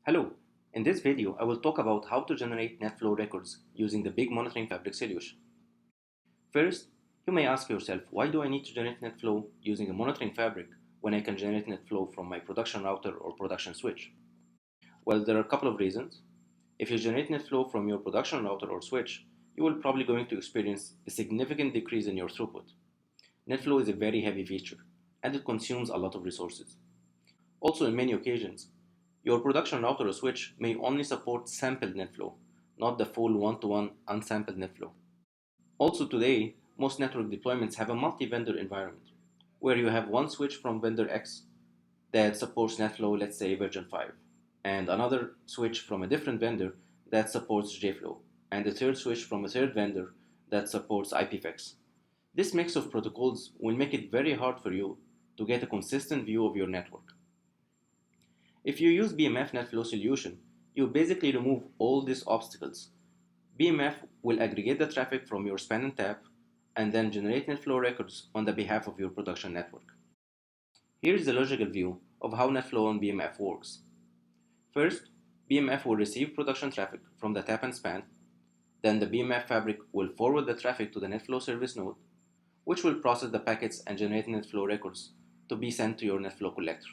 Hello, in this video I will talk about how to generate Netflow records using the big monitoring fabric solution. First, you may ask yourself, why do I need to generate Netflow using a monitoring fabric when I can generate Netflow from my production router or production switch? Well, there are a couple of reasons. If you generate Netflow from your production router or switch, you will probably going to experience a significant decrease in your throughput. Netflow is a very heavy feature, and it consumes a lot of resources. Also, in many occasions, your production router or switch may only support sampled Netflow, not the full one-to-one unsampled Netflow. Also today, most network deployments have a multi-vendor environment, where you have one switch from vendor X that supports Netflow, let's say version 5, and another switch from a different vendor that supports JFlow, and a third switch from a third vendor that supports IPFX. This mix of protocols will make it very hard for you to get a consistent view of your network. If you use BMF Netflow solution, you basically remove all these obstacles. BMF will aggregate the traffic from your span and tap, and then generate Netflow records on the behalf of your production network. Here is the logical view of how Netflow on BMF works. First, BMF will receive production traffic from the tap and span. Then the BMF fabric will forward the traffic to the Netflow service node, which will process the packets and generate Netflow records to be sent to your Netflow collector.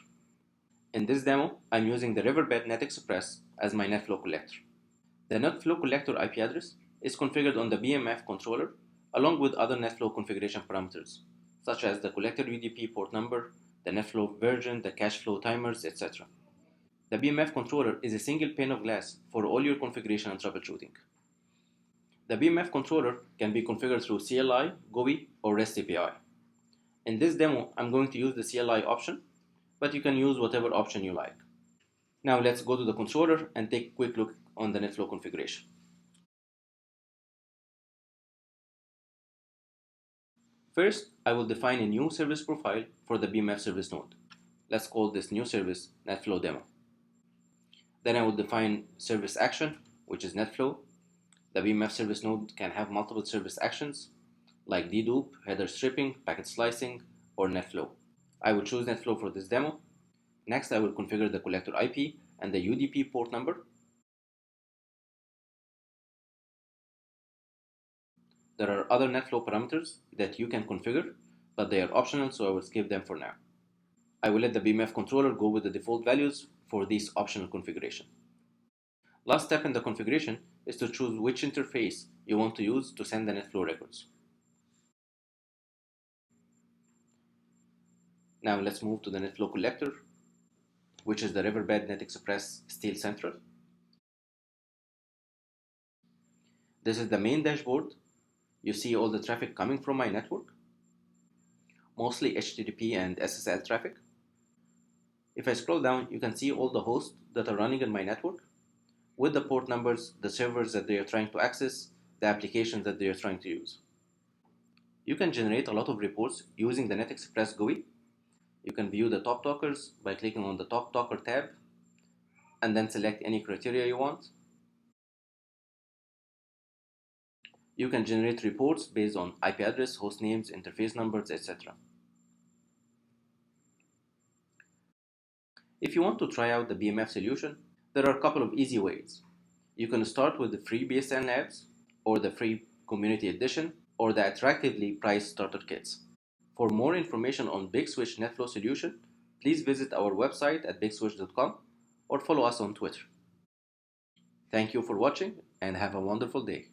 In this demo, I'm using the Riverbed NetExpress as my Netflow collector. The Netflow collector IP address is configured on the BMF controller along with other Netflow configuration parameters, such as the collector UDP port number, the Netflow version, the cache flow timers, etc. The BMF controller is a single pane of glass for all your configuration and troubleshooting. The BMF controller can be configured through CLI, GUI, or REST API. In this demo, I'm going to use the CLI option, but you can use whatever option you like. Now let's go to the controller and take a quick look on the Netflow configuration. First, I will define a new service profile for the BMF service node. Let's call this new service Netflow demo. Then I will define service action, which is Netflow. The BMF service node can have multiple service actions like dedupe, header stripping, packet slicing, or Netflow. I will choose Netflow for this demo. Next, I will configure the collector IP and the UDP port number. There are other Netflow parameters that you can configure, but they are optional, so I will skip them for now. I will let the BMF controller go with the default values for this optional configuration. Last step in the configuration is to choose which interface you want to use to send the Netflow records. Now let's move to the Netflow collector, which is the Riverbed NetExpress Steel Central. This is the main dashboard. You see all the traffic coming from my network, mostly HTTP and SSL traffic. If I scroll down, you can see all the hosts that are running in my network, with the port numbers, the servers that they are trying to access, the applications that they are trying to use. You can generate a lot of reports using the NetExpress GUI. You can view the top talkers by clicking on the top talker tab and then select any criteria you want. You can generate reports based on IP address, host names, interface numbers, etc. If you want to try out the BMF solution, there are a couple of easy ways. You can start with the free BSN labs, or the free community edition, or the attractively priced starter kits. For more information on Big Switch Netflow solution, please visit our website at bigswitch.com or follow us on Twitter. Thank you for watching and have a wonderful day.